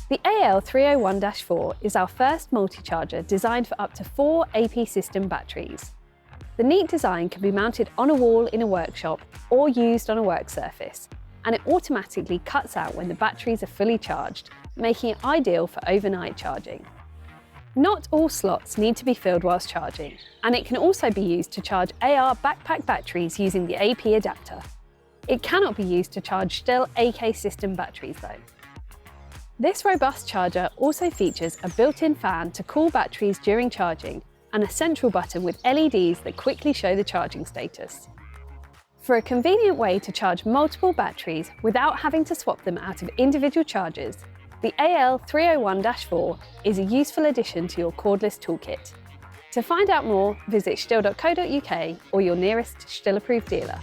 The AL301-4 is our first multi-charger designed for up to 4 AP System batteries. The neat design can be mounted on a wall in a workshop or used on a work surface, and it automatically cuts out when the batteries are fully charged, making it ideal for overnight charging. Not all slots need to be filled whilst charging, and it can also be used to charge AR backpack batteries using the AP adapter. It cannot be used to charge STIHL AK System batteries though. This robust charger also features a built-in fan to cool batteries during charging and a central button with LEDs that quickly show the charging status. For a convenient way to charge multiple batteries without having to swap them out of individual chargers, the AL301-4 is a useful addition to your cordless toolkit. To find out more, visit stihl.co.uk or your nearest STIHL approved dealer.